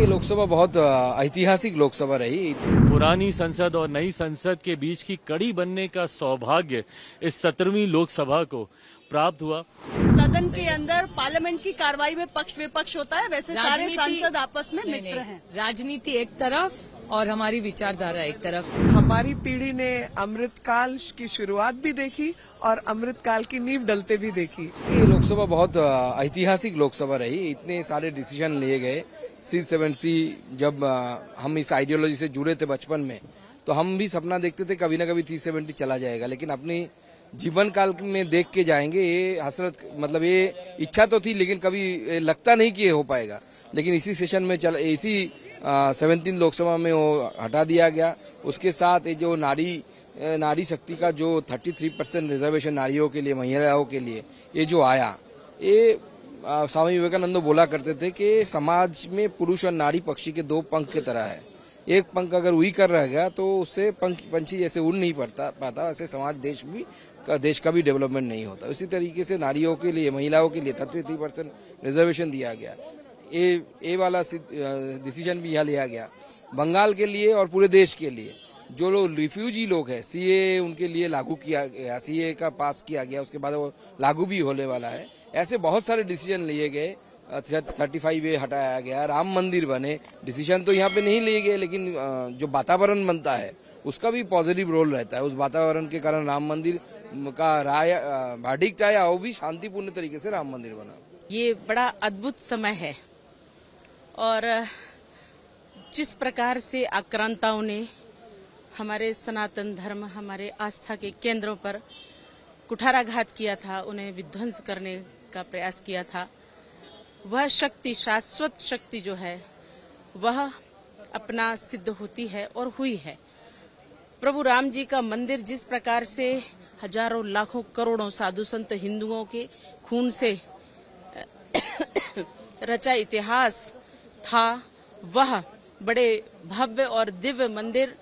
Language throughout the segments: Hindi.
ये लोकसभा बहुत ऐतिहासिक लोकसभा रही। पुरानी संसद और नई संसद के बीच की कड़ी बनने का सौभाग्य इस 17वीं लोकसभा को प्राप्त हुआ। सदन के अंदर पार्लियामेंट की कार्रवाई में पक्ष विपक्ष होता है, वैसे सारे सांसद आपस में मित्र हैं। राजनीति एक तरफ और हमारी विचारधारा एक तरफ। हमारी पीढ़ी ने अमृतकाल की शुरुआत भी देखी और अमृतकाल की नींव डलते भी देखी। ये लोकसभा बहुत ऐतिहासिक लोकसभा रही। इतने सारे डिसीजन लिए गए। C-7C जब हम इस आइडियोलॉजी से जुड़े थे बचपन में, तो हम भी सपना देखते थे कभी न कभी C-70 चला जाएगा, लेकिन अपनी जीवन काल में देख के जाएंगे। ये हसरत, मतलब ये इच्छा तो थी, लेकिन कभी लगता नहीं कि ये हो पाएगा। लेकिन इसी सेशन में इसी 17 लोकसभा में वो हटा दिया गया। उसके साथ ये जो नारी शक्ति का जो 33% रिजर्वेशन नारियों के लिए, महिलाओं के लिए ये जो आया, ये स्वामी विवेकानंद बोला करते थे कि समाज में पुरुष और नारी पक्षी के दो पंख की तरह है। एक पंख अगर उड़ी कर रह गया तो उससे पंछी जैसे उड़ नहीं पाता, ऐसे समाज देश का भी डेवलपमेंट नहीं होता। इसी तरीके से नारियों के लिए, महिलाओं के लिए 33% रिजर्वेशन दिया गया। ये वाला डिसीजन भी यहाँ लिया गया बंगाल के लिए और पूरे देश के लिए। जो लोग रिफ्यूजी लोग हैं, CA उनके लिए लागू किया गया, CA का पास किया गया, उसके बाद वो लागू भी होने वाला है। ऐसे बहुत सारे डिसीजन लिए गए। 35A हटाया गया, राम मंदिर बने। डिसीजन तो यहाँ पे नहीं लिए गए, लेकिन जो वातावरण बनता है उसका भी पॉजिटिव रोल रहता है। उस वातावरण के कारण राम मंदिर का वर्डिक्ट आया, वो भी शांतिपूर्ण तरीके से राम मंदिर बना। ये बड़ा अद्भुत समय है और जिस प्रकार से आक्रांताओं ने हमारे सनातन धर्म, हमारे आस्था के केंद्रों पर कुठाराघात किया था, उन्हें विध्वंस करने का प्रयास किया था, वह शक्ति, शाश्वत शक्ति जो है, वह अपना सिद्ध होती है और हुई है। प्रभु राम जी का मंदिर जिस प्रकार से हजारों लाखों करोड़ों साधु संत हिंदुओं के खून से रचा इतिहास था, वह बड़े भव्य और दिव्य मंदिर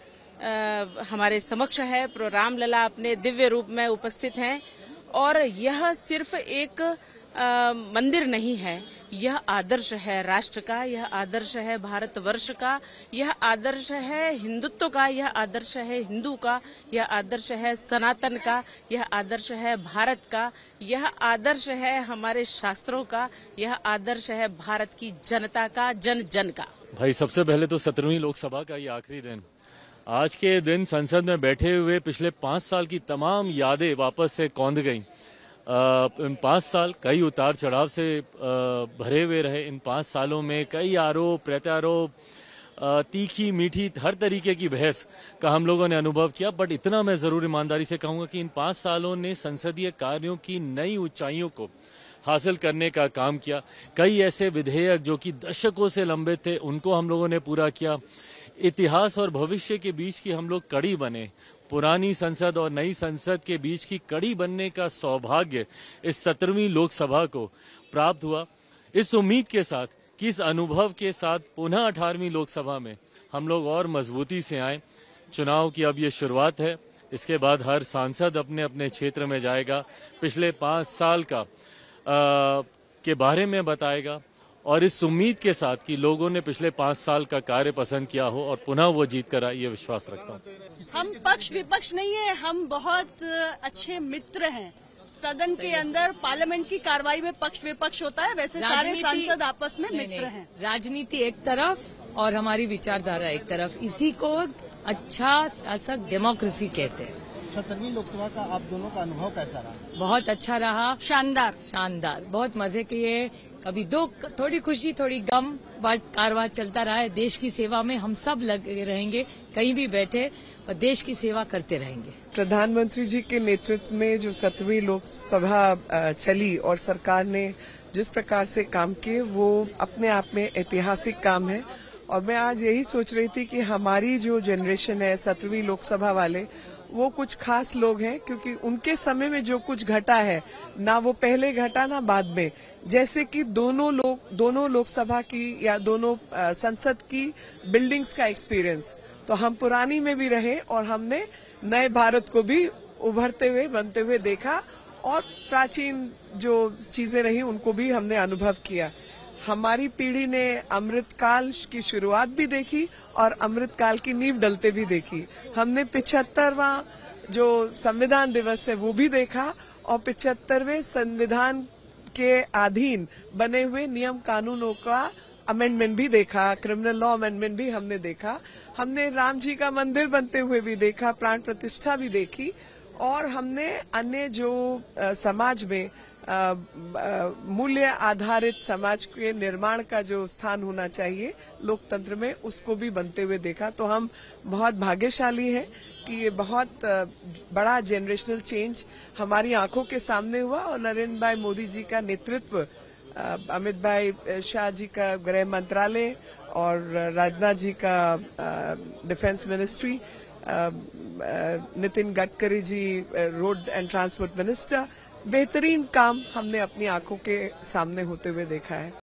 हमारे समक्ष है। प्रभु रामलला अपने दिव्य रूप में उपस्थित हैं और यह सिर्फ एक मंदिर नहीं है, यह आदर्श है राष्ट्र का, यह आदर्श है भारतवर्ष का, यह आदर्श है हिंदुत्व का, यह आदर्श है हिंदू का, यह आदर्श है सनातन का, यह आदर्श है भारत का, यह आदर्श है हमारे शास्त्रों का, यह आदर्श है भारत की जनता का, जन जन का। भाई, सबसे पहले तो 17वीं लोकसभा का ये आखिरी दिन, आज के दिन संसद में बैठे हुए पिछले 5 साल की तमाम यादें वापस से कौंध गईं। इन 5 साल कई उतार चढ़ाव से भरे हुए रहे। इन 5 सालों में कई आरोप प्रत्यारोप, तीखी मीठी हर तरीके की बहस का हम लोगों ने अनुभव किया। बट इतना मैं जरूर ईमानदारी से कहूँगा कि इन 5 सालों ने संसदीय कार्यों की नई ऊंचाइयों को हासिल करने का काम किया। कई ऐसे विधेयक जो कि दशकों से लंबे थे, उनको हम लोगों ने पूरा किया। इतिहास और भविष्य के बीच की हम लोग कड़ी बने। पुरानी संसद और नई संसद के बीच की कड़ी बनने का सौभाग्य इस 17वीं लोकसभा को प्राप्त हुआ। इस उम्मीद के साथ कि इस अनुभव के साथ पुनः 18वीं लोकसभा में हम लोग और मजबूती से आए। चुनाव की अब ये शुरुआत है। इसके बाद हर सांसद अपने अपने क्षेत्र में जाएगा, पिछले 5 साल का के बारे में बताएगा और इस उम्मीद के साथ कि लोगों ने पिछले 5 साल का कार्य पसंद किया हो और पुनः वो जीत कर आए, ये विश्वास रखता हूँ। हम पक्ष विपक्ष नहीं है, हम बहुत अच्छे मित्र हैं। सदन के अंदर पार्लियामेंट की कार्रवाई में पक्ष विपक्ष होता है, वैसे सारे सांसद आपस में मित्र हैं। राजनीति एक तरफ और हमारी विचारधारा एक तरफ, इसी को अच्छा शासक डेमोक्रेसी कहते हैं। 17वीं लोकसभा का आप दोनों का अनुभव कैसा रहा? बहुत अच्छा रहा, शानदार, बहुत मजे किए। कभी दुख, थोड़ी खुशी, थोड़ी गम, बट कारवां चलता रहा है। देश की सेवा में हम सब लगे रहेंगे, कहीं भी बैठे और देश की सेवा करते रहेंगे। प्रधानमंत्री जी के नेतृत्व में जो 17वीं लोकसभा चली और सरकार ने जिस प्रकार से काम किए, वो अपने आप में ऐतिहासिक काम है। और मैं आज यही सोच रही थी कि हमारी जो जनरेशन है 17वीं लोकसभा वाले, वो कुछ खास लोग हैं, क्योंकि उनके समय में जो कुछ घटा है, ना वो पहले घटा ना बाद में। जैसे कि दोनों लोकसभा की या दोनों संसद की बिल्डिंग्स का एक्सपीरियंस, तो हम पुरानी में भी रहे और हमने नए भारत को भी उभरते हुए, बनते हुए देखा और प्राचीन जो चीजें रही उनको भी हमने अनुभव किया। हमारी पीढ़ी ने अमृतकाल की शुरुआत भी देखी और अमृतकाल की नींव डलते भी देखी। हमने 75वां जो संविधान दिवस है वो भी देखा और 75वें संविधान के अधीन बने हुए नियम कानूनों का अमेंडमेंट भी देखा, क्रिमिनल लॉ अमेंडमेंट भी हमने देखा। हमने राम जी का मंदिर बनते हुए भी देखा, प्राण प्रतिष्ठा भी देखी और हमने अन्य जो समाज में मूल्य आधारित समाज के निर्माण का जो स्थान होना चाहिए लोकतंत्र में, उसको भी बनते हुए देखा। तो हम बहुत भाग्यशाली हैं कि ये बहुत बड़ा जनरेशनल चेंज हमारी आंखों के सामने हुआ और नरेंद्र भाई मोदी जी का नेतृत्व, अमित भाई शाह जी का गृह मंत्रालय और राजनाथ जी का defence ministry, Nitin Gadkari ji road and transport minister, बेहतरीन काम हमने अपनी आंखों के सामने होते हुए देखा है।